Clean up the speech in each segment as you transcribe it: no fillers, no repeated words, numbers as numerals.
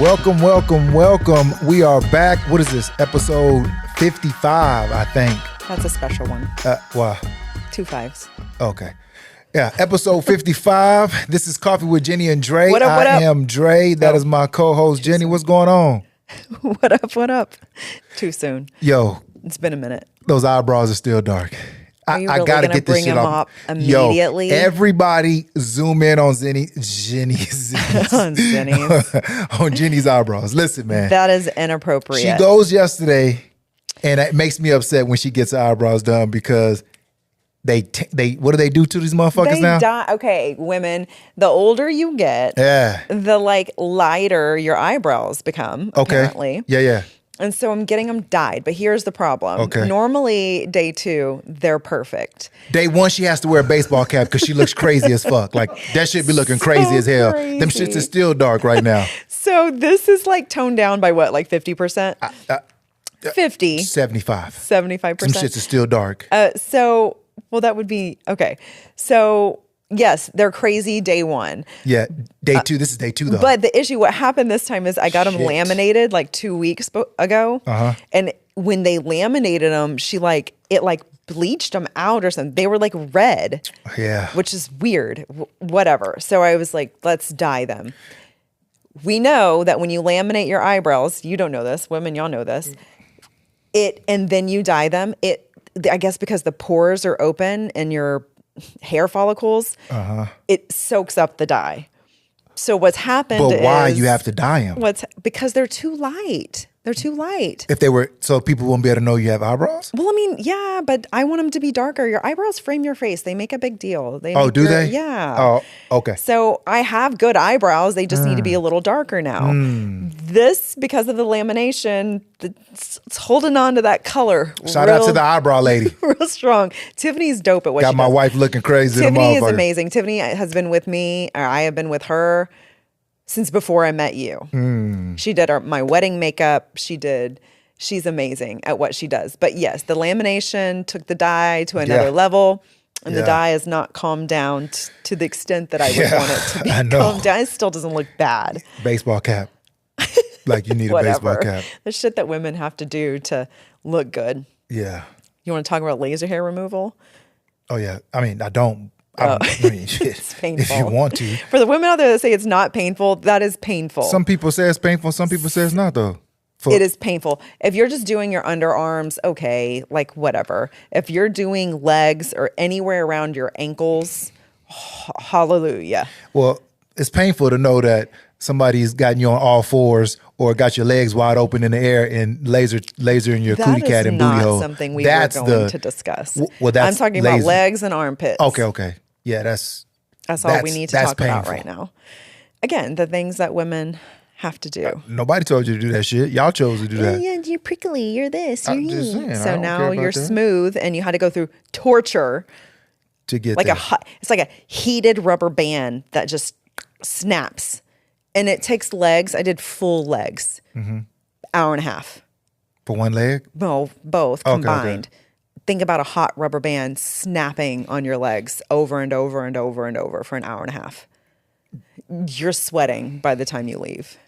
Welcome, welcome, welcome. We are back. What is this? Episode 55, I think. That's a special one. Wow. 2 5s. Okay. Yeah, episode 55. This is Coffee with Jenni and Dre. What up, what up? I am Dre. That is my co-host, Jenni. What's going on? What up, what up? Too soon. Yo. It's been a minute. Those eyebrows are still dark. Are you I really gotta gonna get this bring shit them off. up immediately? Yo, everybody zoom in on Jenni's On Jenni's. on Jenni's eyebrows. Listen, man. That is inappropriate. She goes yesterday, and it makes me upset when she gets her eyebrows done because they what do they do to these motherfuckers now? Okay, women, the older you get, the lighter your eyebrows become, apparently. Yeah. And so I'm getting them dyed, but here's the problem. Okay. Normally, day 2, they're perfect. Day 1, she has to wear a baseball cap because she looks crazy as fuck. Like, that shit be looking crazy as hell. Crazy. Them shits is still dark right now. So this is toned down by what, 50%? 50. 75. 75%. Some shits is still dark. Well, that would be, okay. So, yes, they're crazy day 1. Yeah, day 2. This is day 2, though. But the issue, what happened this time is I got them laminated 2 weeks ago. Uh-huh. And when they laminated them, it bleached them out or something. They were red. Yeah. Which is weird. Whatever. So I was like, let's dye them. We know that when you laminate your eyebrows, you don't know this, women, y'all know this, and then you dye them, I guess because the pores are open in your hair follicles, it soaks up the dye. So what's happened is... But why you have to dye them? Because they're too light. They're too light. If they were... So people won't be able to know you have eyebrows? Well, I mean, yeah, but I want them to be darker. Your eyebrows frame your face. They make a big deal. Do they? Yeah. Oh, okay. So I have good eyebrows. They just need to be a little darker now. This, because of the lamination, it's holding on to that color. Shout out to the eyebrow lady. Real strong. Tiffany's dope at what she does. Got my wife looking crazy. Tiffany is amazing. Tiffany has been with me, or I have been with her since before I met you. She did my wedding makeup. She's amazing at what she does. But yes, the lamination took the dye to another level. And the dye has not calmed down to the extent that I would want it to be calmed down. It still doesn't look bad. Baseball cap. You need a baseball cap. The shit that women have to do to look good. Yeah. You want to talk about laser hair removal? Oh, yeah. I mean, I don't. I mean, shit. It's painful. If you want to. For the women out there that say it's not painful, that is painful. Some people say it's painful. Some people say it's not, though. It is painful. If you're just doing your underarms, okay, whatever. If you're doing legs or anywhere around your ankles, hallelujah. Well, it's painful to know that somebody's gotten you on all fours or got your legs wide open in the air and laser in your cootie cat and booty hole. That is not something we were going to discuss. Well, that's I'm talking about legs and armpits. Okay. Yeah, that's all we need to talk about right now. Again, the things that women have to do. Nobody told you to do that shit. Y'all chose to do that. Yeah, you're prickly. You're this. You're just saying, so now you're smooth, and you had to go through torture to get there. It's like a heated rubber band that just snaps, and it takes legs. I did full legs, hour and a half for one leg. No, both combined. Okay. Think about a hot rubber band snapping on your legs over and over and over and over for an hour and a half. You're sweating by the time you leave.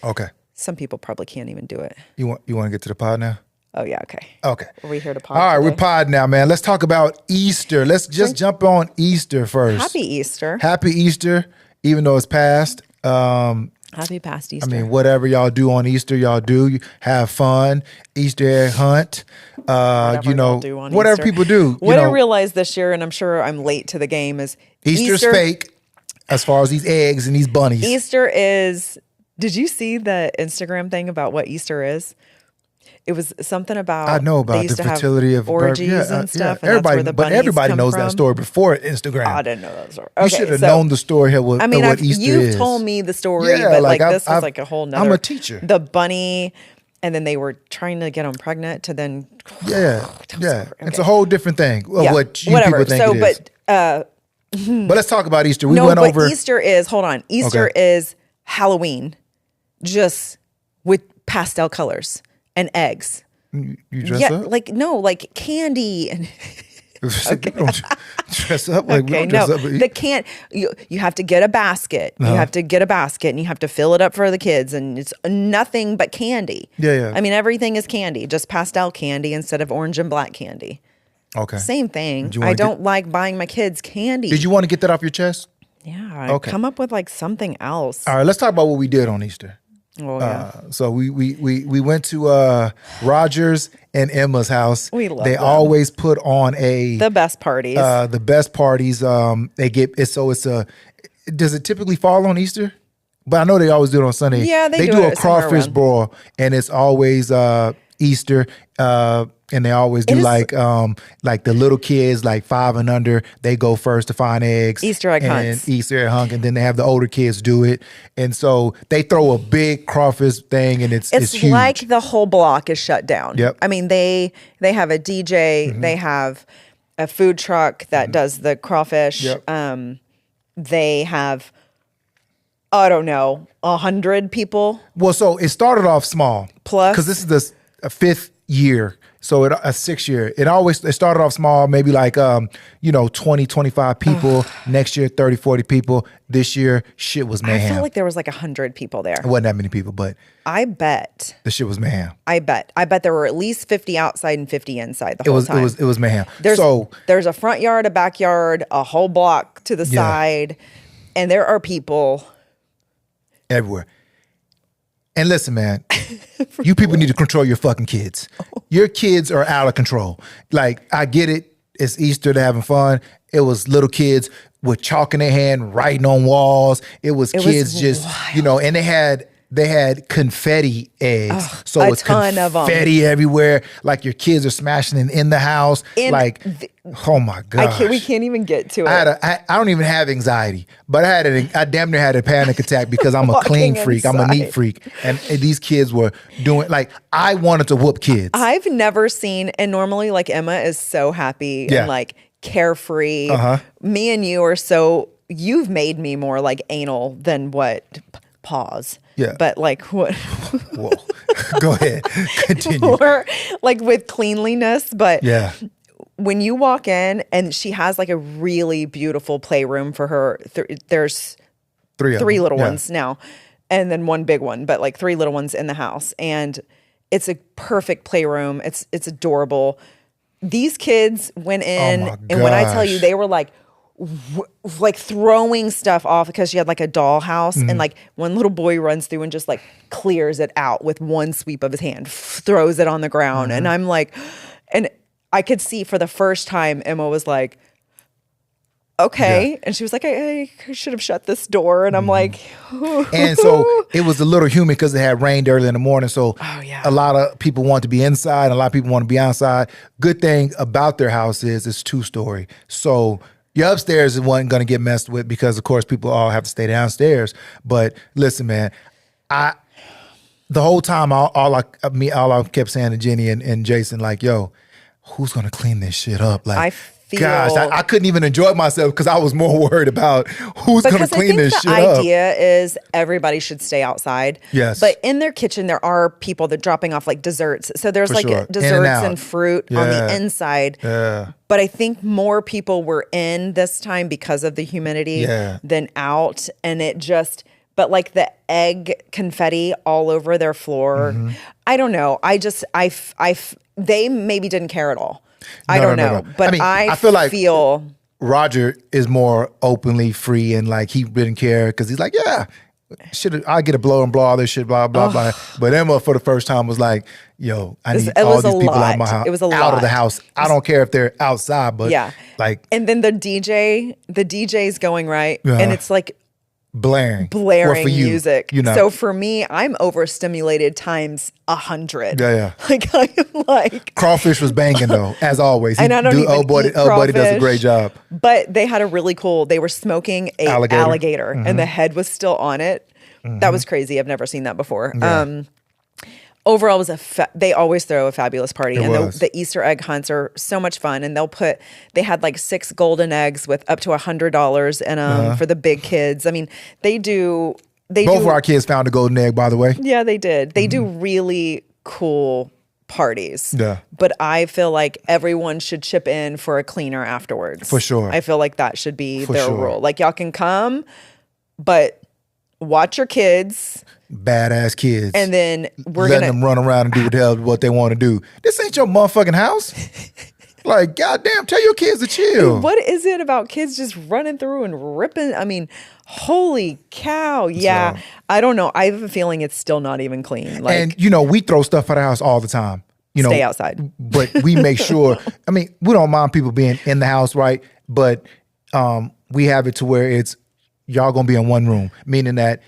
Okay. Some people probably can't even do it. You want to get to the pod now? Oh, yeah, okay. Okay. Are we here to pod All right, today? we're pod now, man. Let's talk about Easter. Let's just jump on Easter first. Happy Easter. Happy Easter, even though it's past. Happy past Easter. I mean, whatever y'all do on Easter, y'all do. You have fun. Easter egg hunt. Whatever people do. What I realized this year, and I'm sure I'm late to the game, is Easter's fake as far as these eggs and these bunnies. Easter is... Did you see the Instagram thing about what Easter is? It was something about... I know about the fertility of orgies and stuff. Yeah. Everybody knows that story before Instagram. I didn't know that story. You should have known the story of what Easter is. You've told me the story, but this was a whole nother... I'm a teacher. The bunny, and then they were trying to get them pregnant to then... Yeah. Okay. It's a whole different thing of what you people think it is. But let's talk about Easter. Easter is... Hold on. Easter is Halloween, just with pastel colors and eggs. You dress up? Like candy and Okay. Don't dress up like we Okay, don't dress no, up. the can't. You have to get a basket. You have to get a basket, and you have to fill it up for the kids, and it's nothing but candy. Yeah. I mean, everything is candy, just pastel candy instead of orange and black candy. Okay. Same thing. I don't like buying my kids candy. Did you want to get that off your chest? Yeah. Okay. Come up with like something else. All right, let's talk about what we did on Easter. Oh, yeah. So we went to Rogers and Emma's house. We love They them. always put on the best parties. The best parties. They get it. So it's a. Does it typically fall on Easter? But I know they always do it on Sunday. Yeah, they do do a it somewhere crawfish around. broil, and it's always Easter. And they always do like the little kids, like 5 and under, they go first to find eggs. Easter egg hunts. Easter egg hunt, and then they have the older kids do it. And so they throw a big crawfish thing, and it's huge. like the whole block is shut down. Yep. I mean, they have a DJ, they have a food truck that does the crawfish. Yep. They have, I don't know, 100 people. Well, so it started off small. Plus? Because this is the 5th year. So a 6th year. It started off small, maybe like 20, 25 people. Next year, 30, 40 people. This year, shit was mayhem. I felt like there was like 100 people there. It wasn't that many people, but I bet. the shit was mayhem. I bet there were at least 50 outside and 50 inside the whole time. It was mayhem. There's a front yard, a backyard, a whole block to the side, and there are people everywhere. And listen, man, you people need to control your fucking kids. Your kids are out of control. Like, I get it. It's Easter, they're having fun. It was little kids with chalk in their hand, writing on walls. It was kids just, wild. And they had confetti eggs. So a it's ton of 'em. confetti everywhere. Like your kids are smashing it in the house. Oh my gosh. we can't even get to it. I don't even have anxiety, but I damn near had a panic attack because I'm a clean Walking freak. I'm a neat inside. freak. And these kids were doing, like, I wanted to whoop kids. I've never seen, and normally like Emma is so happy Yeah. and like carefree. Me and you are you've made me more like anal than what, pause. Yeah. But like what? Whoa. Go ahead. Continue. Or like with cleanliness. But Yeah. when you walk in and she has like a really beautiful playroom for her, there's Three little ones now, and then one big one, but like 3 little ones in the house. And it's a perfect playroom. It's adorable. These kids went in, my and when I tell gosh. you, they were like throwing stuff off because she had like a dollhouse, and like one little boy runs through and just like clears it out with one sweep of his hand, throws it on the ground. And I'm like, and I could see for the first time, Emma was like, okay. Yeah. And she was like, I should have shut this door. And I'm like, And so it was a little humid because it had rained early in the morning. So a lot of people want to be inside, and a lot of people want to be outside. Good thing about their house is it's 2-story. So your upstairs wasn't going to get messed with because, of course, people all have to stay downstairs. But listen, man, the whole time, all I kept saying to Jenni and Jason, like, yo, who's going to clean this shit up? Like, I feel, gosh, I couldn't even enjoy myself because I was more worried about who's going to clean this shit the up. idea is everybody should stay outside. Yes. But in their kitchen, there are people that are dropping off like desserts. So there's For like sure. In and desserts out. and fruit on the inside. Yeah. But I think more people were in this time because of the humidity than out. And it just, but like the egg confetti all over their floor. I don't know. They maybe didn't care at all. I don't know. No. But I feel like Roger is more openly free, and like he didn't care because he's like, yeah, I get a blow and blow all this shit, blah, blah, blah. But Emma, for the first time, was like, yo, I need all these people out of my house. It was out of the house. I don't care if they're outside, but like. And then the DJ's going right. And it's like blaring or for you, music. You know. So for me, I'm overstimulated times 100. Yeah. Like I am like crawfish was banging though, as always. And I don't even eat buddy does a great job. But they had a really cool. They were smoking a alligator and the head was still on it. That was crazy. I've never seen that before. Yeah. Overall, it was they always throw a fabulous party, and was. the Easter egg hunts are so much fun. And they had like 6 golden eggs with up to $100 in them for the big kids. I mean, both of our kids found a golden egg, by the way. Yeah, they did. They do really cool parties. Yeah. But I feel like everyone should chip in for a cleaner afterwards. For sure. I feel like that should be For their sure. rule. Like, y'all can come, but watch your kids. Badass kids. And then we're letting them run around and do what the hell what they want to do. This ain't your motherfucking house. Like, goddamn, tell your kids to chill. What is it about kids just running through and ripping? I mean, holy cow. Yeah. So, I don't know. I have a feeling it's still not even clean. Like, and, we throw stuff out of the house all the time. Stay outside. But we make sure, I mean, we don't mind people being in the house, right? But we have it to where it's, y'all gonna be in one room, meaning that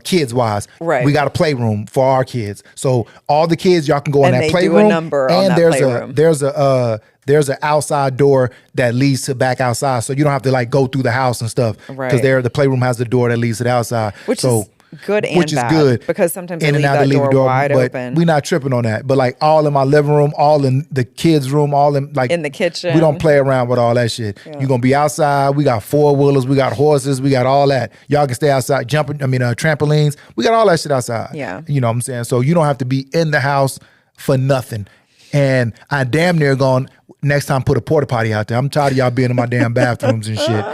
kids wise, right. We got a playroom for our kids. So all the kids, y'all can go in that playroom. And they do a number on that playroom. There's an outside door that leads to back outside. So you don't have to like go through the house and stuff. Right. Because the playroom has the door that leads to the outside. Which is good and bad. Because sometimes they leave that door wide open. We're not tripping on that. But like all in my living room, all in the kids' room, all in like in the kitchen. We don't play around with all that shit. Yeah. You're gonna be outside. We got 4-wheelers, we got horses, we got all that. Y'all can stay outside trampolines. We got all that shit outside. Yeah. You know what I'm saying? So you don't have to be in the house for nothing. And I damn near gone next time put a porta potty out there. I'm tired of y'all being in my damn bathrooms and shit.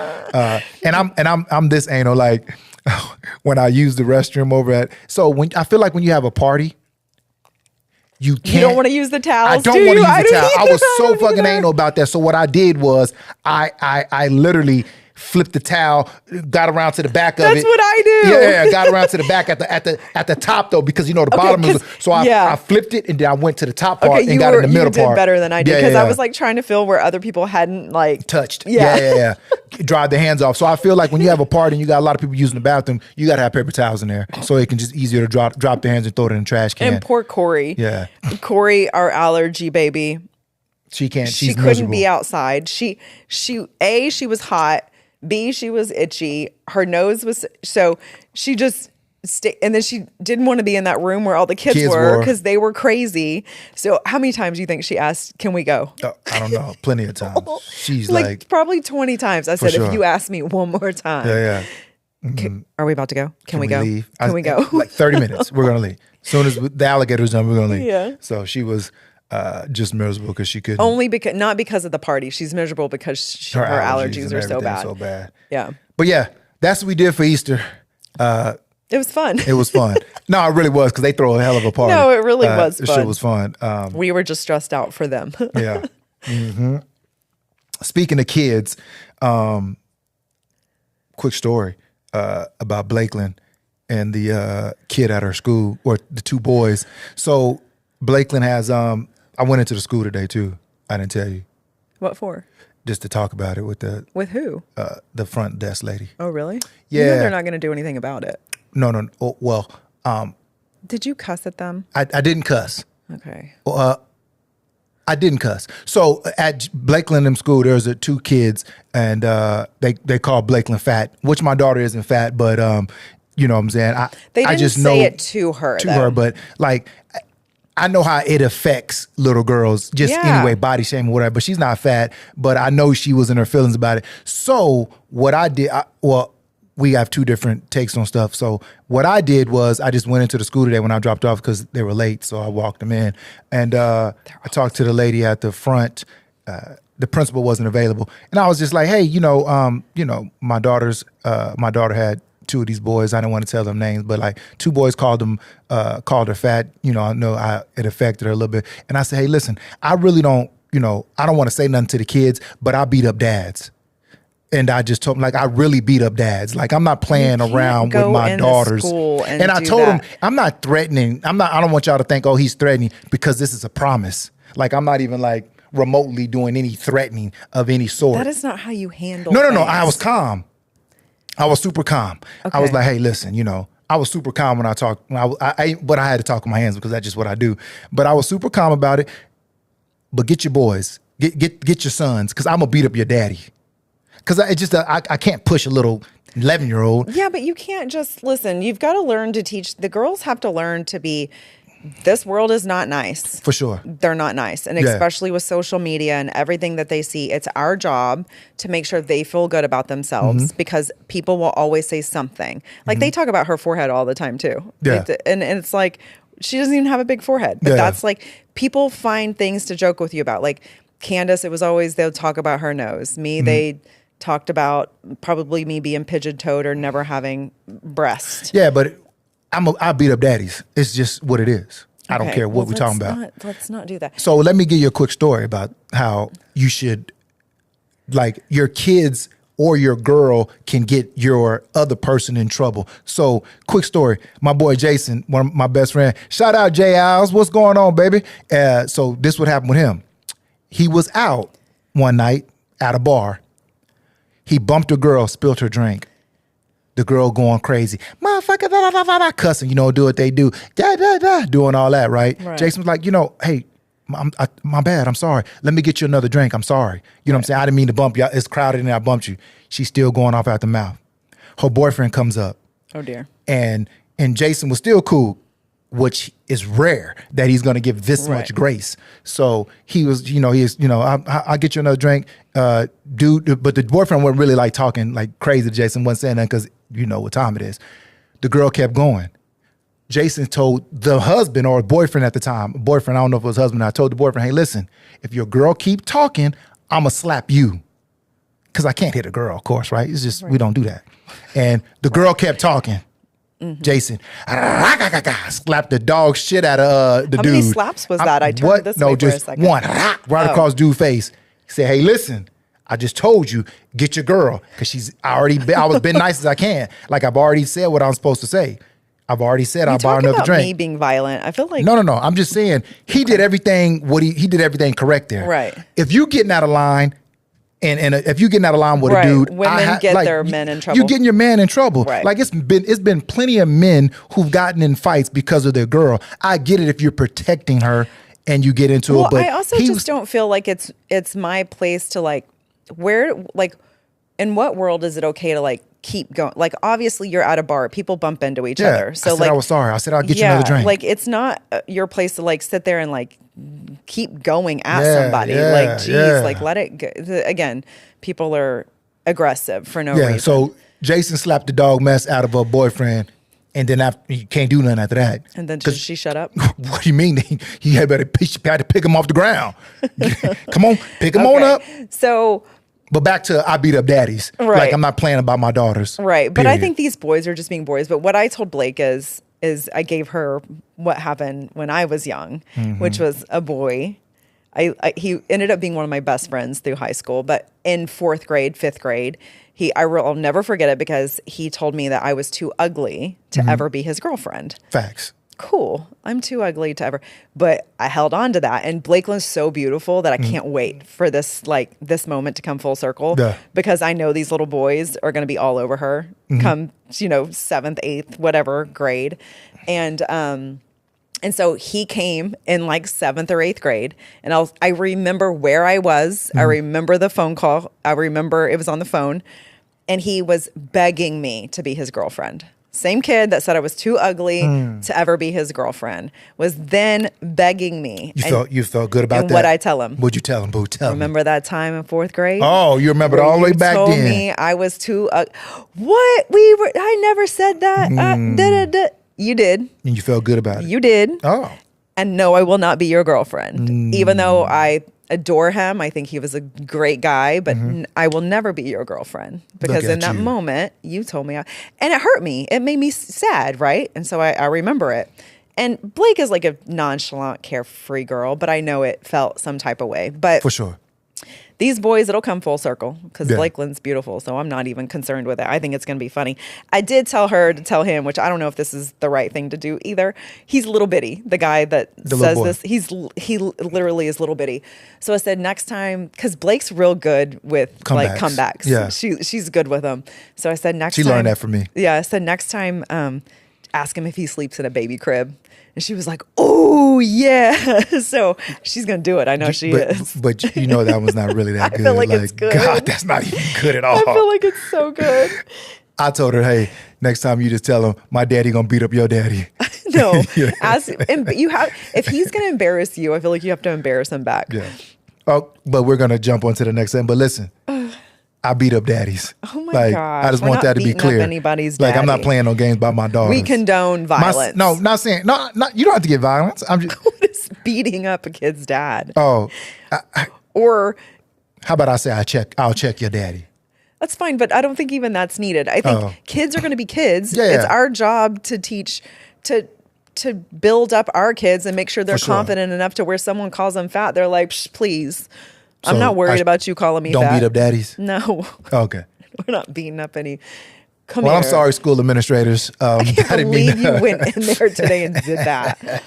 And I'm this anal like when I use the restroom over at. So I feel like when you have a party, you don't want to use the towels. I don't want to use the towel. I was so fucking anal about that. So what I did was I literally flipped the towel, got around to the back of it. That's what I do. Yeah, got around to the back at the top though, because the bottom is. So I flipped it and then I went to the top part and got in the middle part. You did better than I did because I was like trying to feel where other people hadn't like touched. Yeah. Dried their hands off. So I feel like when you have a party and you got a lot of people using the bathroom, you got to have paper towels in there so it can just easier to drop their hands and throw it in the trash can. And poor Corey. Yeah. Corey, our allergy baby. She can't. She couldn't be outside. She was hot. B, she was itchy. Her nose was, so she just and then she didn't want to be in that room where all the kids were because they were crazy. So how many times do you think she asked, can we go? I don't know. Plenty of times. She's like probably 20 times. I said, sure. If you ask me one more time. Yeah. Mm-hmm. Are we about to go? Can we go? Leave? Can we go? Like 30 minutes. We're going to leave. As soon as the alligator's done, we're going to leave. Yeah. So she was just miserable because she couldn't. Only because, not because of the party. She's miserable because her allergies are so bad. Yeah. But yeah, that's what we did for Easter. It was fun. It was fun. No, it really was because they throw a hell of a party. No, it really was fun. The shit was fun. We were just stressed out for them. Yeah. Mm-hmm. Speaking of kids, quick story about Blakeland and the kid at her school, or the two boys. So Blakeland has, I went into the school today too. I didn't tell you. What for? Just to talk about it with who? The front desk lady. Oh, really? Yeah. You know they're not going to do anything about it. No. Oh, well, did you cuss at them? I didn't cuss. Okay. I didn't cuss. So at Blakeland in school, there's two kids, and they call Blakeland fat, which my daughter isn't fat, but you know what I'm saying. I just say it to her. But like, I know how it affects little girls, just anyway, body shame or whatever. But she's not fat, but I know she was in her feelings about it. So what I did, we have two different takes on stuff. So what I did was I just went into the school today when I dropped off because they were late. So I walked them in, and I talked to the lady at the front. The principal wasn't available, and I was just like, "Hey, my daughter had two of these boys. I didn't want to tell them names, but like two boys called her fat. I know it affected her a little bit. And I said, hey, listen, I really don't, I don't want to say nothing to the kids, but I beat up dads." And I just told him, like, I really beat up dads. Like, I'm not playing around with my daughters. And I told him, I'm not threatening. I don't want y'all to think, oh, he's threatening, because this is a promise. Like, I'm not even like remotely doing any threatening of any sort. That is not how you handle No. things. I was calm. I was super calm. Okay. I was like, hey, listen, I was super calm when I talked. But I had to talk with my hands because that's just what I do. But I was super calm about it. But get your boys, get your sons, because I'm gonna beat up your daddy. Because I can't push a little 11-year-old. Yeah, but you can't just listen. You've got to learn to teach. The girls have to learn to be. This world is not nice. For sure. They're not nice. And especially with social media and everything that they see, it's our job to make sure they feel good about themselves, because people will always say something. Like they talk about her forehead all the time too. Yeah. And it's like, She doesn't even have a big forehead. But that's like, people find things to joke with you about. Like Candace, it was always, they'll talk about her nose. Me, they talked about probably me being pigeon-toed or never having breasts. Yeah, but I beat up daddies. It's just what it is. I don't care what we're talking about. Let's not do that. So let me give you a quick story about how you should, like, your kids or your girl can get your other person in trouble. So quick story. My boy Jason, one of my best friend, shout out Jay Owls. What's going on, baby? So this would happen with him. He was out one night at a bar. He bumped a girl, spilled her drink. The girl going crazy. Motherfucker, blah, blah, blah, blah, cussing, do what they do. Da, da, da, doing all that, right? Jason was like, hey, my bad, I'm sorry. Let me get you another drink, I'm sorry. You know what I'm saying? I didn't mean to bump you. It's crowded and I bumped you. She's still going off at the mouth. Her boyfriend comes up. Oh, dear. And Jason was still cool, which is rare that he's going to give this much grace. So he was, I'll get you another drink. Dude, but the boyfriend wasn't really like talking like crazy to Jason, wasn't saying that because you know what time it is. The girl kept going. Jason told the husband or boyfriend at the time, boyfriend, I don't know if it was husband, I told the boyfriend, hey, listen, if your girl keep talking, I'm going to slap you. Because I can't hit a girl, of course, right? It's just, we don't do that. And the girl kept talking. Jason slapped the dog shit out of the dude. How many slaps was that? I turned this way for a second. One, right across dude's face. He said, hey, listen, I just told you, get your girl. Because I was been nice as I can. Like I've already said what I'm supposed to say. I've already said I'll buy another drink. Me being violent. I feel like no. I'm just saying he did everything. He did everything correct there. Right. If you getting out of line, and if you getting out of line with a dude, women get their men in trouble. You getting your man in trouble. Right. Like it's been plenty of men who've gotten in fights because of their girl. I get it if you're protecting her and you get into it. But I also just don't feel like it's my place to like in what world is it okay to like keep going? Like obviously you're at a bar, people bump into each other. So I said I was sorry. I said I'll get you another drink. Like it's not your place to like sit there and like keep going at somebody. Like geez, like let it go. Again, people are aggressive for no reason. So Jason slapped the dog mess out of her boyfriend. And then you can't do nothing after that. And then she shut up? What do you mean? He had to pick him off the ground. Come on, pick him on up. So... But back to I beat up daddies. Right. Like I'm not playing about my daughters. Right. But I think these boys are just being boys. But what I told Blake is I gave her what happened when I was young, which was a boy. He ended up being one of my best friends through high school. But in 4th grade, 5th grade, I'll never forget it because he told me that I was too ugly to ever be his girlfriend. Facts. Cool. I'm too ugly to ever. But I held on to that. And Blakeland's so beautiful that I can't wait for this moment to come full circle. Because I know these little boys are going to be all over her come, 7th, 8th, whatever grade. And so he came in like 7th or 8th grade. And I remember where I was. I remember the phone call. I remember it was on the phone. And he was begging me to be his girlfriend. Same kid that said I was too ugly to ever be his girlfriend was then begging me. You felt good about that? And what'd I tell him? What'd you tell him, boo? Remember that time in 4th grade? Oh, you remember it all the way back then. You told me I was too what? I never said that. You did. And you felt good about it? You did. Oh. And no, I will not be your girlfriend. Even though I adore him. I think he was a great guy, but I will never be your girlfriend because in that moment you told me, and it hurt me. It made me sad, right? And so I remember it. And Blake is like a nonchalant, carefree girl, but I know it felt some type of way. But for sure, these boys, it'll come full circle because Blakeland's beautiful. So I'm not even concerned with it. I think it's going to be funny. I did tell her to tell him, which I don't know if this is the right thing to do either. He's little bitty. The guy that says this, he literally is little bitty. So I said next time, because Blake's real good with comebacks. Yeah. She's good with them. So I said next time. She learned that from me. Yeah. I said next time, ask him if he sleeps in a baby crib. And she was like, oh, yeah. So she's going to do it. I know she is. But you know that was not really that good. I feel like it's good. God, that's not even good at all. I feel like it's so good. I told her, hey, next time you just tell him, my daddy going to beat up your daddy. No. If he's going to embarrass you, I feel like you have to embarrass him back. Yeah. Oh, but we're going to jump on to the next thing. But listen, I beat up daddies. Oh my like, gosh. I just We're want not that to be beating clear. up anybody's like, I'm not daddy. playing no games by my daughters. We condone violence. No, not saying, not, you don't have to get violence. I'm just. What is beating up a kid's dad? Oh. Or. How about I say I'll check your daddy. That's fine, but I don't think even that's needed. I think kids are going to be kids. Yeah. It's our job to teach, to build up our kids and make sure they're confident enough to where someone calls them fat, they're like, please. So I'm not worried about you calling me fat. Don't beat up daddies? No. Okay. We're not beating up any. Come here. I'm sorry, school administrators. I can't believe you went in there today and did that.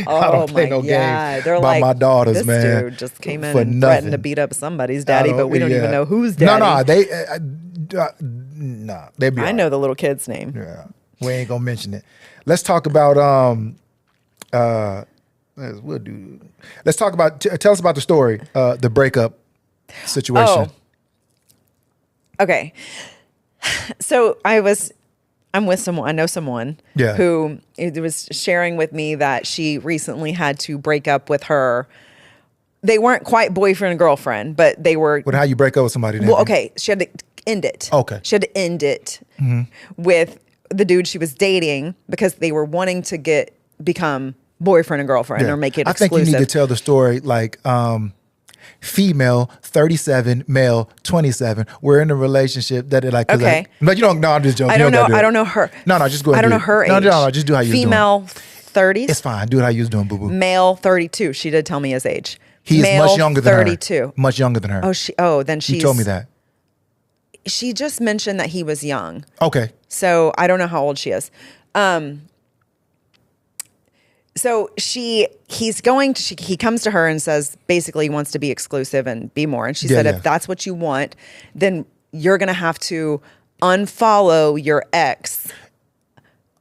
Oh, I don't play no God. They're by my daughters, this man. Dude just came in and threatened to beat up somebody's daddy, but we don't even know whose daddy. No, they be. I know the little kid's name. Yeah, we ain't gonna mention it. Let's talk about Let's talk about. Tell us about the story, the breakup situation. Oh. Okay. So I'm with someone, I know someone who was sharing with me that she recently had to break up with her. They weren't quite boyfriend and girlfriend, but they were. But how you break up with somebody then? Well, okay. She had to end it. Okay. She had to end it with the dude she was dating because they were wanting to become boyfriend and girlfriend or make it exclusive. I think you need to tell the story like, female 37, male 27. We're in a relationship that like. Okay. But you don't know. I'm just joking. I don't know. I don't know her. No, just go ahead. I don't know her age. No. Just do how you doing. Female 30s. It's fine. Do it how you was doing, boo boo. Male 32. She did tell me his age. He's Male, much younger than 32. her. Much younger than her. Then she's. She told me that. She just mentioned that he was young. Okay. So I don't know how old she is. So he comes to her and says, basically he wants to be exclusive and be more. And she said, if that's what you want, then you're going to have to unfollow your ex.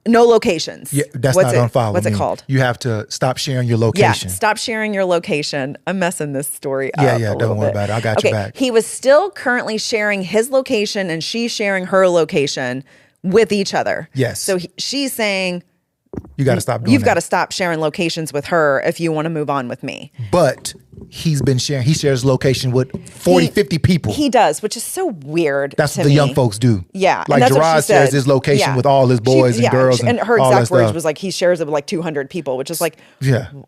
No locations. Yeah, that's not unfollow. What's it called? You have to stop sharing your location. Yeah, stop sharing your location. I'm messing this story up. Yeah, don't worry about it. I got you back. He was still currently sharing his location and she's sharing her location with each other. Yes. So she's saying, you got to stop doing You've that. got to stop sharing locations with her if you want to move on with me. But he's been sharing. He shares location with 50 people. He does, which is so weird. That's what the young folks do. Yeah. Like Gerard shares his location with all his boys and girls. And her exact words was like, he shares it with like 200 people, which is like,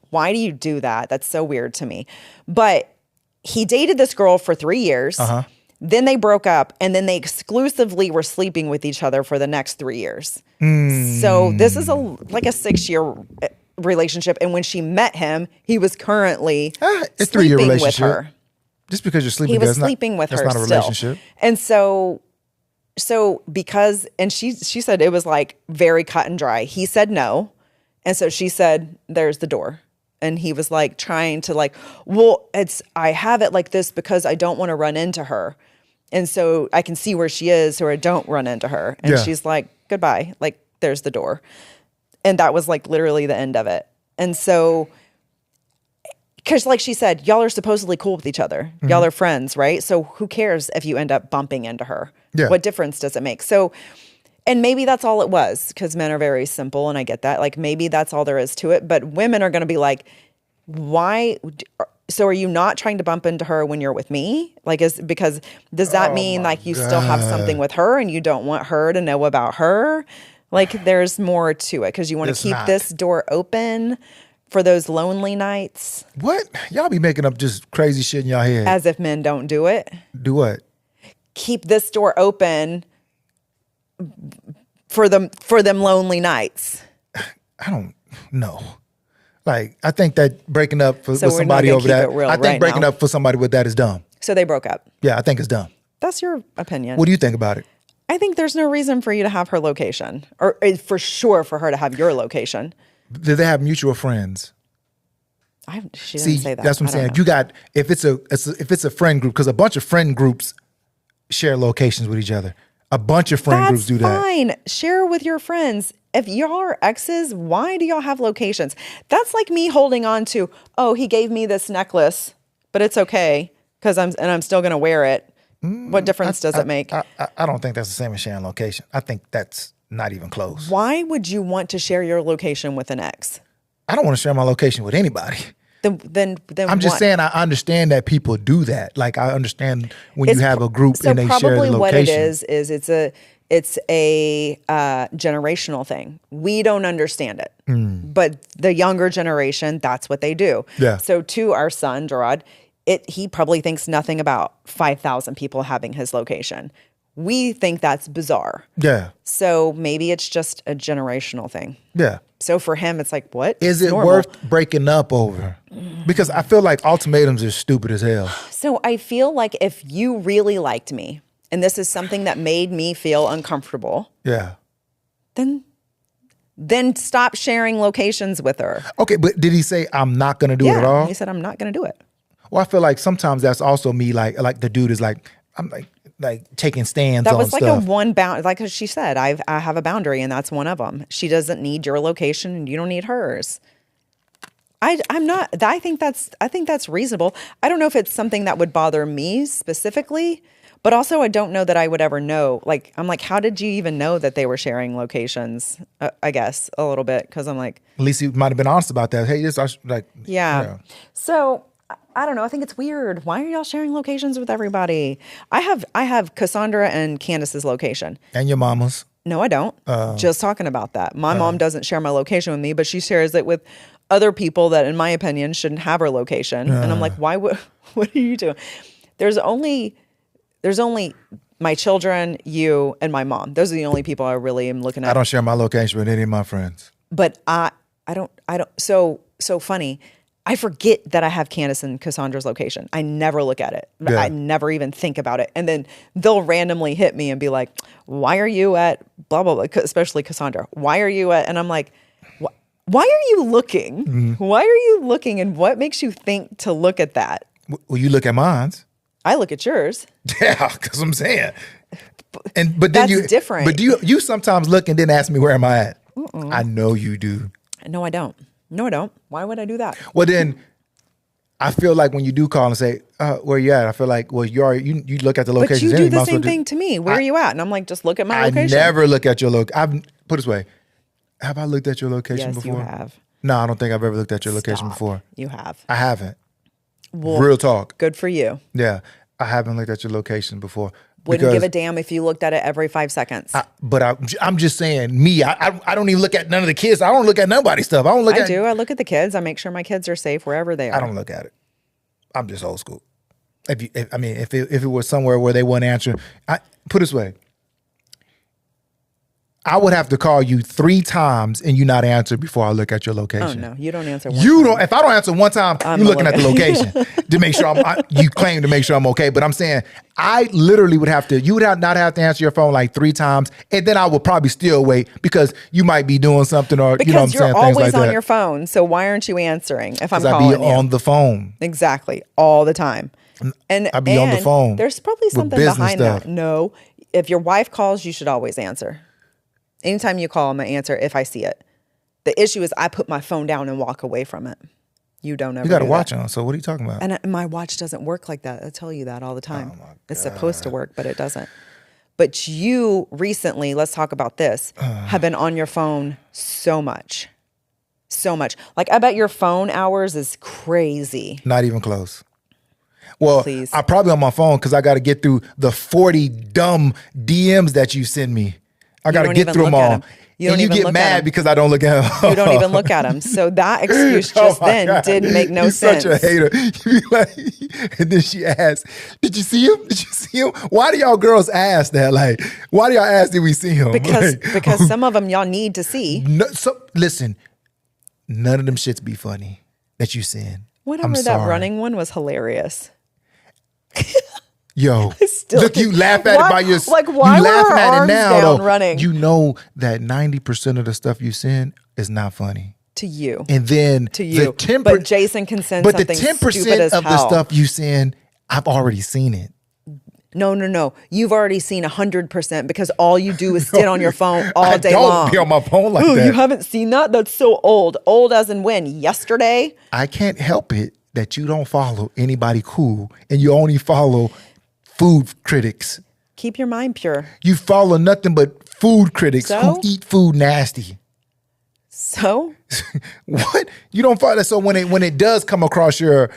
why do you do that? That's so weird to me. But he dated this girl for 3 years. Then they broke up, and then they exclusively were sleeping with each other for the next 3 years. So this is like a 6-year relationship. And when she met him, he was currently it's sleeping 3-year relationship. with her. Just because you're sleeping, he was sleeping with her. That's not a relationship. And so because, and she said it was like very cut and dry. He said no, and so she said, "There's the door." And he was like trying to like, well, I have it like this because I don't want to run into her. And so I can see where she is, so I don't run into her. And she's like, goodbye. Like, there's the door. And that was like literally the end of it. And so, because like she said, y'all are supposedly cool with each other. Y'all are friends, right? So who cares if you end up bumping into her? Yeah. What difference does it make? So, and maybe that's all it was, because men are very simple, and I get that. Like, maybe that's all there is to it. But women are going to be like, why? So are you not trying to bump into her when you're with me? Like, because does that mean like you still have something with her and you don't want her to know about her? Like, there's more to it because you want to keep this door open for those lonely nights. What? Y'all be making up just crazy shit in y'all head. As if men don't do it. Do what? Keep this door open for them lonely nights. I don't know. Like, I think that breaking up with somebody over that, I think breaking up for somebody with that is dumb. So they broke up. Yeah, I think it's dumb. That's your opinion. What do you think about it? I think there's no reason for you to have her location, or for sure for her to have your location. Do they have mutual friends? She didn't say that. That's what I'm saying. You got, if it's a friend group, because a bunch of friend groups share locations with each other. A bunch of friend groups do that. That's fine. Share with your friends. If y'all are exes, why do y'all have locations? That's like me holding on to, oh, he gave me this necklace, but it's okay because I'm still going to wear it. What difference does it make? I don't think that's the same as sharing location. I think that's not even close. Why would you want to share your location with an ex? I don't want to share my location with anybody. Then I'm just saying I understand that people do that. Like I understand when you have a group and they share the location. Probably what it is it's a generational thing. We don't understand it. But the younger generation, that's what they do. Yeah. So to our son, Gerard, he probably thinks nothing about 5,000 people having his location. We think that's bizarre. Yeah. So maybe it's just a generational thing. Yeah. So for him, it's like, what? Is it worth breaking up over? Because I feel like ultimatums are stupid as hell. So I feel like if you really liked me, and this is something that made me feel uncomfortable, yeah, then stop sharing locations with her. Okay, but did he say, I'm not going to do it at all? He said, I'm not going to do it. Well, I feel like sometimes that's also me, like the dude is like, I'm like taking stands on stuff. That was like a one bound, like she said, I have a boundary and that's one of them. She doesn't need your location and you don't need hers. I think that's reasonable. I don't know if it's something that would bother me specifically, but also I don't know that I would ever know. Like, I'm like, how did you even know that they were sharing locations? I guess a little bit. Cause I'm like, at least he might've been honest about that. Hey, yeah. So I don't know. I think it's weird. Why are y'all sharing locations with everybody? I have Cassandra and Candace's location. And your mama's. No, I don't. Just talking about that. My mom doesn't share my location with me, but she shares it with other people that, in my opinion, shouldn't have her location. And I'm like, why would, what are you doing? There's only my children, you, and my mom. Those are the only people I really am looking at. I don't share my location with any of my friends. But I don't, so funny. I forget that I have Candace and Cassandra's location. I never look at it. Yeah. I never even think about it. And then they'll randomly hit me and be like, why are you at blah, blah, blah, especially Cassandra. Why are you at, and I'm like, why are you looking? Mm-hmm. Why are you looking? And what makes you think to look at that? Well, you look at mine. I look at yours. Yeah, because I'm saying. But then that's different. But do you sometimes look and then ask me where am I at? I know you do. No, I don't. No, I don't. Why would I do that? Well, then I feel like when you do call and say, where you at? I feel like, well, you look at the location. But you do the same thing to me. Where are you at? And I'm like, just look at my location. I never look at your location. Put it this way. Have I looked at your location before? Yes, you have. No, I don't think I've ever looked at your location before. You have. I haven't. Well, real talk. Good for you. Yeah. I haven't looked at your location before. Wouldn't give a damn if you looked at it every 5 seconds. I'm just saying, me, I don't even look at none of the kids. I don't look at nobody's stuff. I do. I look at the kids. I make sure my kids are safe wherever they are. I don't look at it. I'm just old school. If it was somewhere where they weren't answering, put it this way. I would have to call you 3 times and you not answer before I look at your location. Oh no, you don't answer. If I don't answer one time, you're looking at the location to make sure you claim to make sure I'm okay. But I'm saying I literally would have to. You would not have to answer your phone like 3 times, and then I would probably still wait because you might be doing something or because you know what I'm saying. You're always things like on that. your phone. So why aren't you answering if I'm calling you? I be on the phone exactly all the time, and I be on the phone. There's probably something behind that. No, if your wife calls, you should always answer. Anytime you call, I'm going to answer if I see it. The issue is I put my phone down and walk away from it. You don't ever. You got a watch on, so what are you talking about? And my watch doesn't work like that. I tell you that all the time. Oh it's supposed to work, but it doesn't. But you recently, let's talk about this, have been on your phone so much. So much. Like I bet your phone hours is crazy. Not even close. Well, please. I'm probably on my phone because I got to get through the 40 dumb DMs that you send me. I got to get through them all. You get mad because I don't look at them. You don't even look at them. So that excuse just didn't make no sense. You're such a hater. You be like, and then she asked, did you see him? Did you see him? Why do y'all girls ask that? Like, why do y'all ask, did we see him? Because some of them y'all need to see. No, listen, none of them shits be funny that you send. Whatever, that running one was hilarious. Yo, look, you laugh at it by yourself. Like, why you were laughing her at arms it now, down though. Running? You know that 90% of the stuff you send is not funny. To you. And then to you. But Jason can send something stupid as hell. But the 10% of the stuff you send, I've already seen it. No. You've already seen 100% because all you do is sit on your phone all day long. I don't be on my phone like that. You haven't seen that? That's so old. Old as in when? Yesterday? I can't help it that you don't follow anybody cool and you only follow food critics. Keep your mind pure. You follow nothing but food critics who eat food nasty. So What? You don't find that? So when it does come across your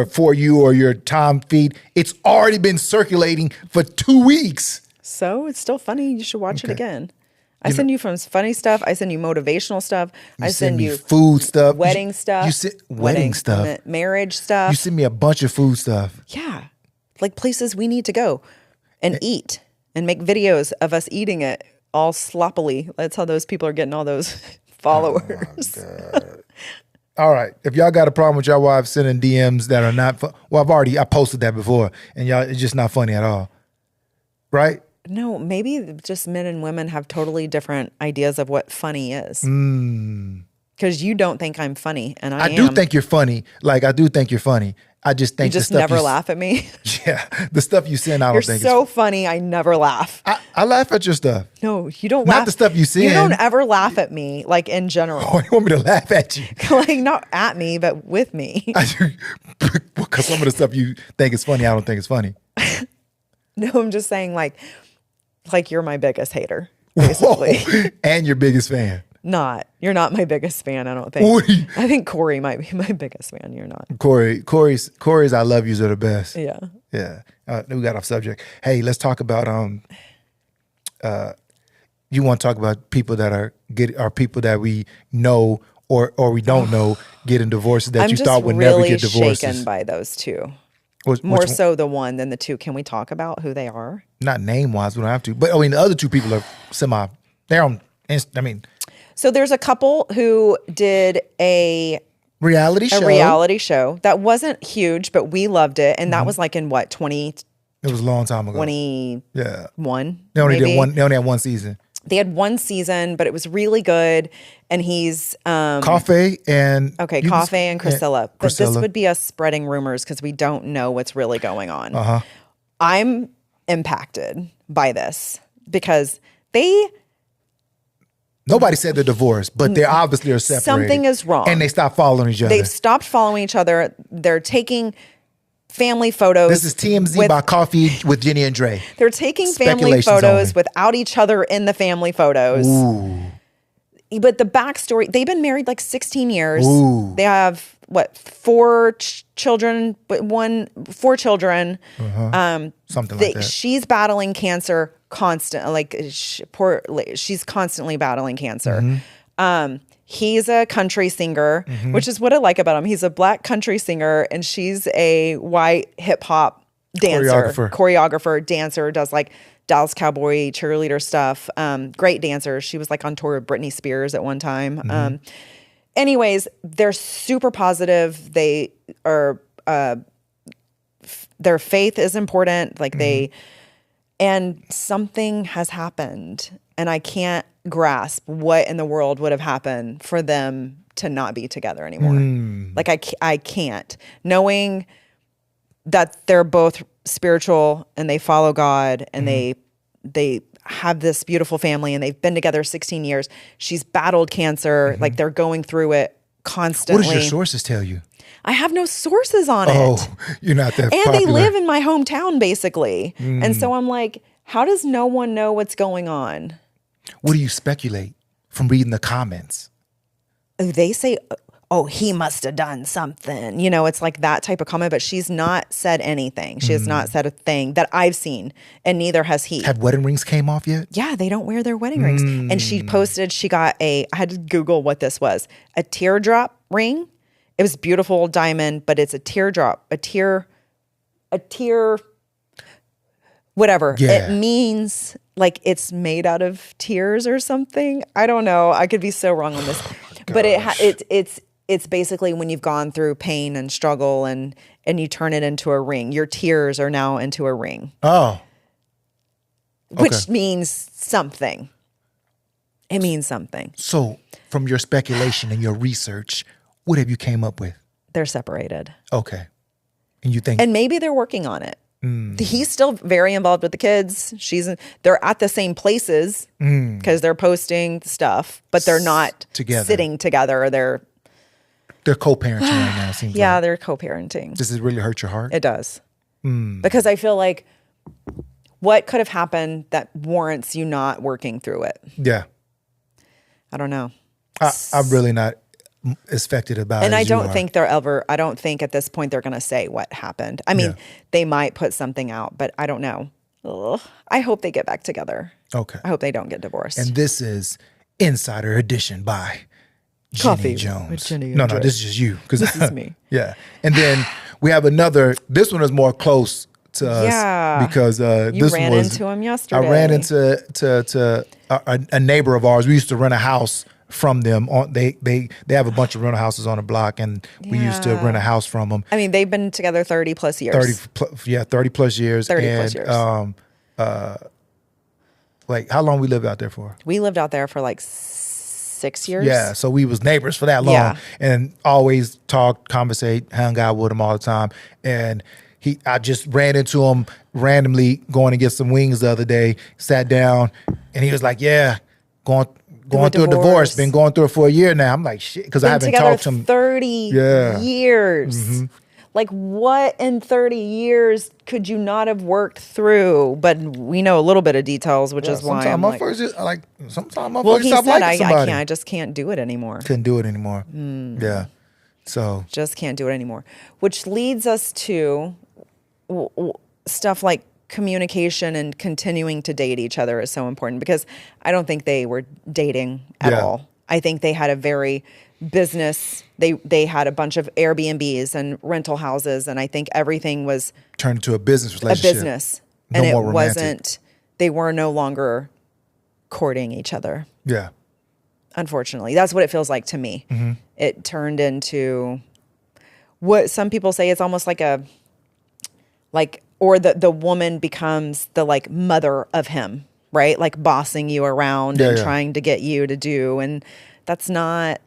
For You or your Time feed, it's already been circulating for 2 weeks. So it's still funny. You should watch it again. I You send you from funny stuff. I send you motivational stuff. I send me you food stuff, wedding stuff. You send wedding stuff, marriage stuff. You send me a bunch of food stuff. Yeah, like places we need to go and eat and make videos of us eating it all sloppily. That's how those people are getting all those followers. Oh, all right. If y'all got a problem with y'all wives sending DMs that are not well, I posted that before, and y'all, it's just not funny at all. Right? No, maybe just men and women have totally different ideas of what funny is. Because you don't think I'm funny, and I am. do think you're funny. Like, I do think you're funny. I just think you just never laugh at me. Yeah, the stuff you send, I don't think you're so funny. I never laugh. I laugh at your stuff. No, you don't. Not laugh. the stuff you send. You don't ever laugh at me, like in general. Oh, you want me to laugh at you? Like not at me, but with me. Because some of the stuff you think is funny, I don't think it's funny. No, I'm just saying, like you're my biggest hater, basically. Whoa. And your biggest fan. You're not my biggest fan, I don't think. I think Corey might be my biggest fan. You're not. Corey's I love yous are the best. Yeah. Yeah. We got off subject. Hey, let's talk about you want to talk about people that are people that we know or we don't know getting divorces that you thought would never get divorces. I'm just really shaken by those two. More so the one than the two. Can we talk about who they are? Not name wise, we don't have to. But I mean, the other two people are they're on. So there's a couple who did a reality show that wasn't huge, but we loved it, and that was like in what 20. It was a long time ago. 21. They only did one. They only had one season. They had one season, but it was really good. And he's Coffee and Priscilla. But this would be us spreading rumors because we don't know what's really going on. I'm impacted by this because nobody said they're divorced, but they obviously are separated. Something is wrong, and they stopped following each other. They've stopped following each other. They're taking family photos. This is TMZ by Coffee with Jenni and Dre. They're taking family photos without each other in the family photos. Ooh. But the backstory, they've been married like 16 years. Ooh. They have, four children. Something like that. She's battling cancer constantly. She's constantly battling cancer. He's a country singer, which is what I like about him. He's a black country singer, and she's a white hip hop dancer, choreographer, dancer, does like Dallas Cowboy cheerleader stuff. Great dancer. She was like on tour with Britney Spears at one time. Anyways, they're super positive. They are, their faith is important. Like and something has happened, and I can't grasp what in the world would have happened for them to not be together anymore. Like I can't, knowing that they're both spiritual and they follow God and they have this beautiful family and they've been together 16 years. She's battled cancer. Like they're going through it constantly. What does your sources tell you? I have no sources on it. Oh, you're not that popular. And they live in my hometown basically. And so I'm like, how does no one know what's going on? What do you speculate from reading the comments? They say, oh, he must have done something. You know, it's like that type of comment, but she's not said anything. She has not said a thing that I've seen, and neither has he. Have wedding rings came off yet? Yeah, they don't wear their wedding rings. And she posted, she got I had to Google what this was, a teardrop ring. It was beautiful diamond, but it's a teardrop, a tear, whatever. Yeah. It means like it's made out of tears or something. I don't know. I could be so wrong on this. But it's basically when you've gone through pain and struggle and you turn it into a ring. Your tears are now into a ring. Oh. Okay. Which means something. It means something. So from your speculation and your research, what have you came up with? They're separated. Okay. And you think... And maybe they're working on it. He's still very involved with the kids. They're at the same places because they're posting stuff, but they're not sitting together. They're co-parenting right now, it seems like. They're co-parenting. Does it really hurt your heart? It does. Because I feel like what could have happened that warrants you not working through it? Yeah. I don't know. I'm really not affected about it. And I as you don't are. think I don't think at this point they're going to say what happened. I mean, they might put something out, but I don't know. Ugh. I hope they get back together. Okay. I hope they don't get divorced. And this is Insider Edition by Coffee Jenni Jones. with Jenni and No, Dre. this is just you. This is me. Yeah. And then we have another, this one is more close to us because You this ran one was, into him yesterday. I ran into a neighbor of ours. We used to rent a house from them. They have a bunch of rental houses on the block, and we used to rent a house from them. I mean, they've been together 30 plus years. 30 plus years. 30 plus years. Like how long we lived out there for? We lived out there for like 6 years. Yeah, so we was neighbors for that long, and always talked, conversate, hung out with him all the time. And I just ran into him randomly going to get some wings the other day. Sat down, and he was like, "Yeah, going through a divorce. Been going through it for a year now." I'm like, "Shit," because I haven't talked to him 30 years. Mm-hmm. Like, what in 30 years could you not have worked through? But we know a little bit of details, which is why I'm like, sometimes well, he stop said, liking somebody. I just can't do it anymore. Couldn't do it anymore. Yeah. So just can't do it anymore. Which leads us to stuff like communication and continuing to date each other is so important, because I don't think they were dating at all. I think they had a very business. They had a bunch of Airbnbs and rental houses, and I think everything was turned into a business relationship. A business, and it wasn't. They were no longer courting each other. Yeah. Unfortunately, that's what it feels like to me. Mm-hmm. It turned into what some people say it's almost like or the woman becomes the like mother of him, right? Like bossing you around and trying to get you to do. And that's not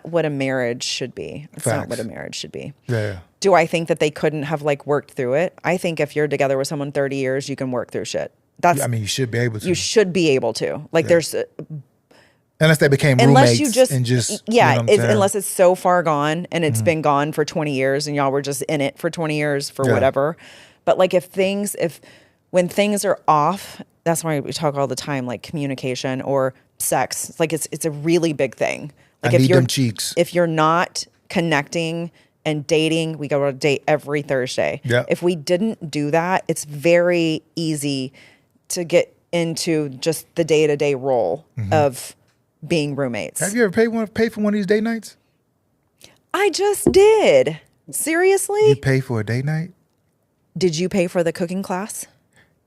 what a marriage should be. It's not what a marriage should be. Yeah. Do I think that they couldn't have like worked through it? I think if you're together with someone 30 years, you can work through shit. You should be able to. You should be able to. Like there's unless they became roommates unless it's so far gone and it's been gone for 20 years and y'all were just in it for 20 years for whatever. But like when things are off, that's why we talk all the time, like communication or sex. It's like it's a really big thing. Like I need them cheeks. If you're not connecting and dating, we go on a date every Thursday. Yeah. If we didn't do that, it's very easy to get into just the day-to-day role of being roommates. Have you ever paid for one of these date nights? I just did. Seriously? You pay for a date night? Did you pay for the cooking class?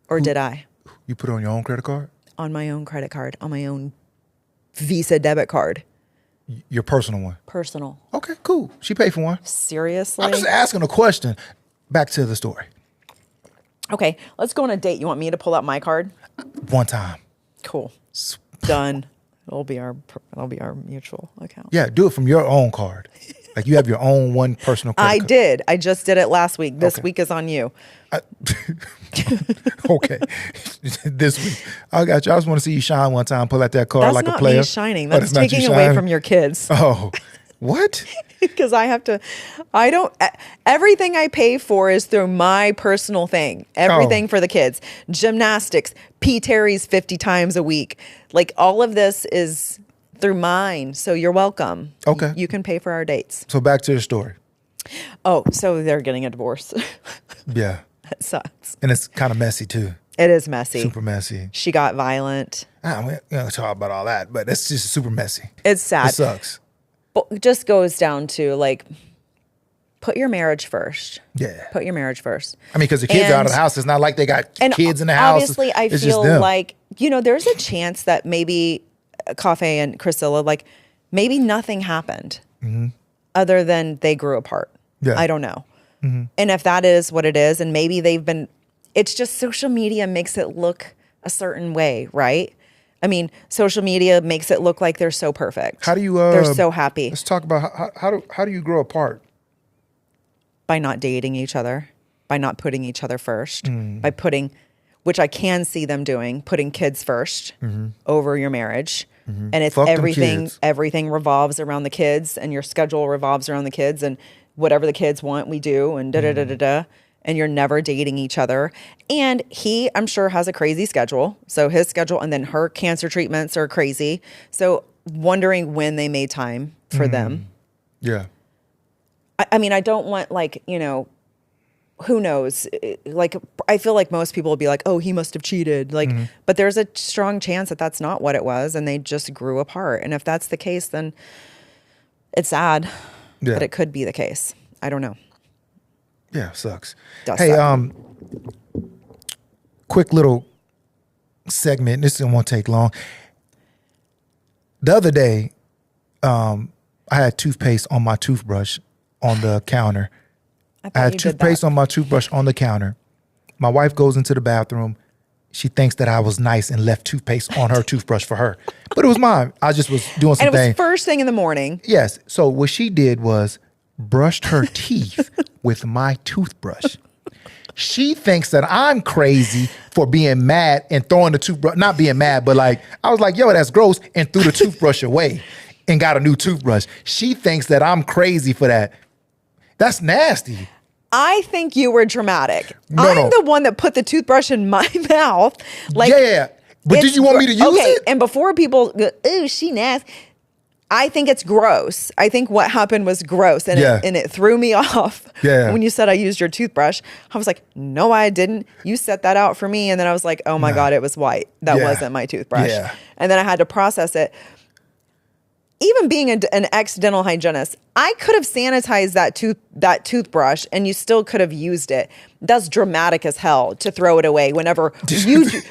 Or did I? You put it on your own credit card? On my own credit card, on my own Visa debit card. Your personal one? Personal. Okay, cool. She paid for one. Seriously? I'm just asking a question. Back to the story. Okay, let's go on a date. You want me to pull out my card? One time. Cool. Done. It'll be our mutual account. Yeah, do it from your own card. Like you have your own one personal credit card. did. I just did it last week. This week is on you. Okay. This week. I got you. I just want to see you shine one time. Pull out that card That's like not a player. me shining. That's not taking you away shining? from your kids. Oh, what? Because everything I pay for is through my personal thing. Everything for the kids. Gymnastics, P. Terry's 50 times a week. Like all of this is through mine. So you're welcome. Okay. You can pay for our dates. So back to the story. Oh, so they're getting a divorce. Yeah. That sucks. And it's kind of messy too. It is messy. Super messy. She got violent. We don't talk about all that, but it's just super messy. It's sad. It sucks. But it just goes down to like, put your marriage first. Yeah. Put your marriage first. I mean, because the kids are out of the house. It's not like they got kids in the house. Obviously, I feel like, there's a chance that maybe Coffee and Priscilla, like maybe nothing happened other than they grew apart. Yeah. I don't know. Mm-hmm. And if that is what it is, and maybe it's just social media makes it look a certain way, right? I mean, social media makes it look like they're so perfect. How do you? They're so happy. Let's talk about how do you grow apart? By not dating each other, by not putting each other first, by putting, which I can see them doing, putting kids first over your marriage. Mm-hmm. And it's everything revolves around the kids, and your schedule revolves around the kids, and whatever the kids want, we do, and da-da-da-da-da. And you're never dating each other. And he, I'm sure, has a crazy schedule. So his schedule, and then her cancer treatments are crazy. So wondering when they made time for them. Yeah. I mean, I don't want like, you know, who knows? Like, I feel like most people will be like, oh, he must have cheated. Like, but there's a strong chance that that's not what it was. And they just grew apart. And if that's the case, then it's sad. But it could be the case. I don't know. Yeah, sucks. Hey, suck. Quick little segment. This won't take long. The other day, I had toothpaste on my toothbrush on the counter. I had toothpaste on my toothbrush on the counter. My wife goes into the bathroom. She thinks that I was nice and left toothpaste on her toothbrush for her. But it was mine. I just was doing something. And it was first thing in the morning. Yes. So what she did was brushed her teeth with my toothbrush. She thinks that I'm crazy for being mad and throwing the toothbrush. Not being mad, but like, I was like, yo, that's gross, and threw the toothbrush away and got a new toothbrush. She thinks that I'm crazy for that. That's nasty. I think you were dramatic. I'm the one that put the toothbrush in my mouth. Like, yeah. But did you want me to use it? And before people go, ooh, she nasty. I think it's gross. I think what happened was gross, and it threw me off. Yeah. When you said I used your toothbrush, I was like, no, I didn't. You set that out for me, and then I was like, oh my God, it was white. That wasn't my toothbrush. Yeah. And then I had to process it. Even being an ex-dental hygienist, I could have sanitized that toothbrush, and you still could have used it. That's dramatic as hell to throw it away whenever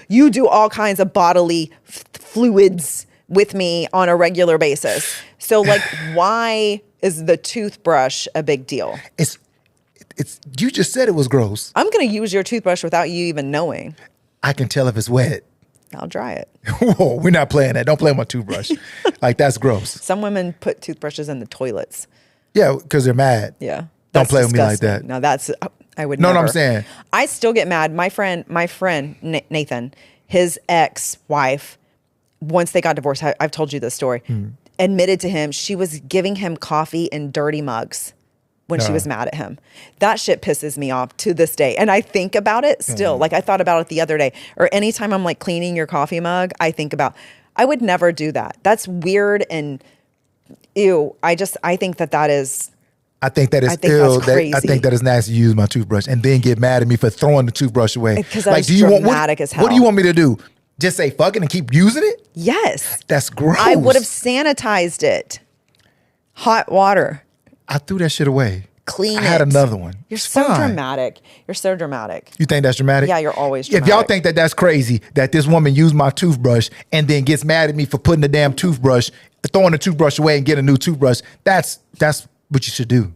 you do all kinds of bodily fluids with me on a regular basis. So like, why is the toothbrush a big deal? It's you just said it was gross. I'm going to use your toothbrush without you even knowing. I can tell if it's wet. I'll dry it. Whoa, we're not playing that. Don't play with my toothbrush. Like, that's gross. Some women put toothbrushes in the toilets. Yeah, because they're mad. Yeah. Don't play with me like that. No, I would never. No, I'm saying. I still get mad. My friend Nathan, his ex-wife, once they got divorced, I've told you this story, admitted to him she was giving him coffee in dirty mugs when she was mad at him. That shit pisses me off to this day. And I think about it still. Like, I thought about it the other day. Or anytime I'm like cleaning your coffee mug, I think about, I would never do that. That's weird and ew. I think that is... I think that is ill. I think that is nasty to use my toothbrush and then get mad at me for throwing the toothbrush away. Because that's dramatic as hell. What do you want me to do? Just say fuck it and keep using it? Yes. That's gross. I would have sanitized it. Hot water. I threw that shit away. Clean it. I had another one. You're so dramatic. You're so dramatic. You think that's dramatic? Yeah, you're always dramatic. If y'all think that that's crazy, that this woman used my toothbrush and then gets mad at me for putting the damn toothbrush, throwing the toothbrush away and getting a new toothbrush, that's what you should do.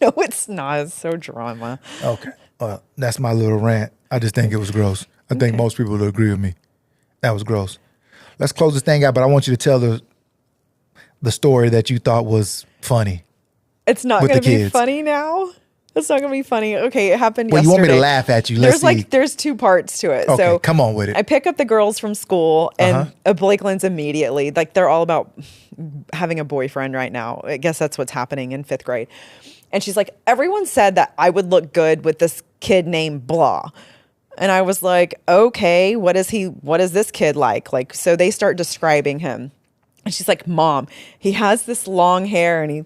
No, it's not. It's so drama. Okay. That's my little rant. I just think it was gross. I think most people would agree with me. That was gross. Let's close this thing out, but I want you to tell the story that you thought was funny. It's not going to be funny now. It's not going to be funny. Okay, it happened yesterday. You want me to laugh at you? There's two parts to it. Okay, so come on with it. I pick up the girls from school, and Blake Lynn's immediately, like, they're all about having a boyfriend right now. I guess that's what's happening in 5th grade. And she's like, everyone said that I would look good with this kid named blah. And I was like, okay, what is this kid like? Like, so they start describing him. And she's like, Mom, he has this long hair and he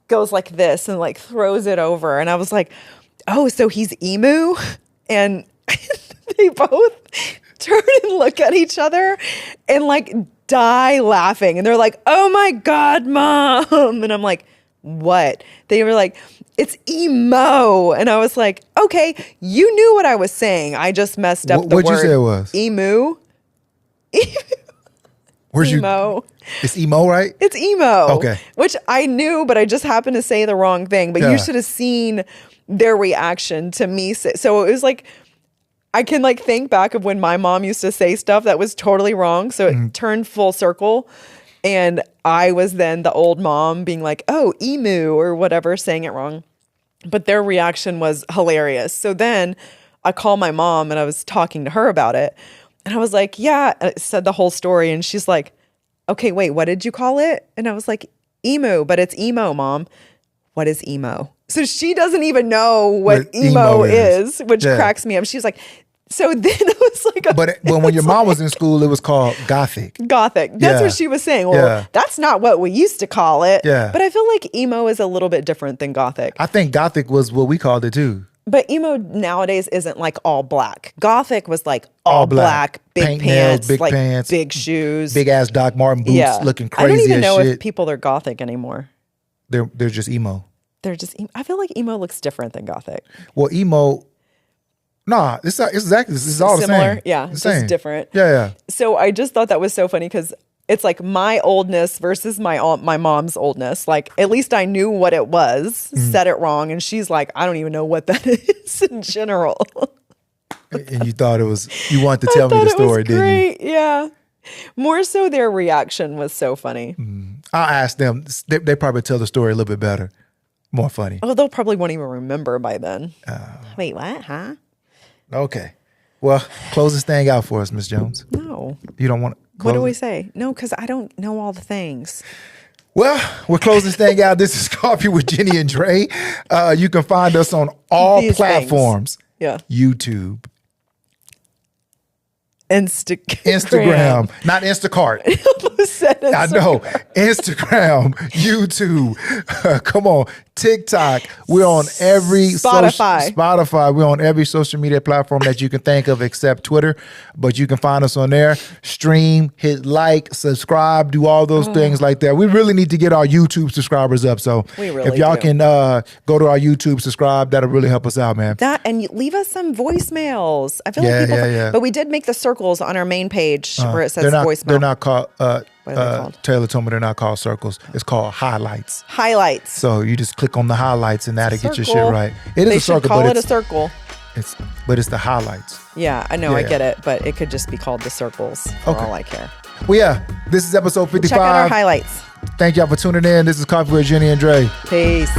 goes like this and like throws it over. And I was like, oh, so he's emu? And they both turn and look at each other and like die laughing. And they're like, oh my God, Mom. And I'm like, what? They were like, it's emo. And I was like, okay, you knew what I was saying. I just messed up the word. What'd you say it was? Emu. Where's emo. It's emo, right? It's emo. Okay. Which I knew, but I just happened to say the wrong thing. But you should have seen their reaction to me. So it was like, I can like think back of when my mom used to say stuff that was totally wrong. So it turned full circle. And I was then the old mom being like, oh, emu or whatever, saying it wrong. But their reaction was hilarious. So then I called my mom and I was talking to her about it. And I was like, yeah, I said the whole story. And she's like, okay, wait, what did you call it? And I was like, emu, but it's emo, Mom. What is emo? So she doesn't even know what emo is, which cracks me up. She's like, So then it was like, but when your mom was in school, it was called Gothic. Gothic. That's what she was saying. Well, that's not what we used to call it. Yeah. But I feel like emo is a little bit different than Gothic. I think Gothic was what we called it too. But emo nowadays isn't like all black. Gothic was like all black, big Paint pants, nails, big like pants, big shoes, big ass Doc Marten boots, looking crazy. I don't even as know shit. if people are Gothic anymore. They're just emo. They're just. I feel like emo looks different than Gothic. Well, emo. Nah, it's exactly. It's all similar. The same. Yeah, the just same. different. Yeah. So I just thought that was so funny because it's like my oldness versus my mom's oldness. Like at least I knew what it was, said it wrong, and she's like, I don't even know what that is in general. And you thought it was. You wanted to tell me the story, didn't you? Yeah. More so, their reaction was so funny. I'll ask them. They probably tell the story a little bit better, more funny. Oh, they'll probably won't even remember by then. Wait, what? Huh? Okay. Well, close this thing out for us, Miss Jones. No. You don't want to What do we say? No, because I don't know all the things. Well, we'll close this thing out. This is Coffee with Jenni and Dre. You can find us on all platforms. Things. Yeah. YouTube. Instagram. Not Instacart. I know. Instagram, YouTube. Come on. TikTok. We're on every Spotify. We're on every social media platform that you can think of except Twitter. But you can find us on there. Stream, hit like, subscribe, do all those things like that. We really need to get our YouTube subscribers up. So if y'all can go to our YouTube, subscribe, that'll really help us out, man. That and leave us some voicemails. I feel like people but we did make the circles on our main page where it says voicemail. They're not called what are they called? Taylor told me they're not called circles. It's called highlights. Highlights. So you just click on the highlights and that'll get your shit right. It is they a circle, call it a circle. But it's the highlights. Yeah, I know, I get it, but it could just be called the circles for all I care. Well, yeah, this is episode 55. Check out our highlights. Thank y'all for tuning in. This is Coffee with Jenni and Dre. Peace.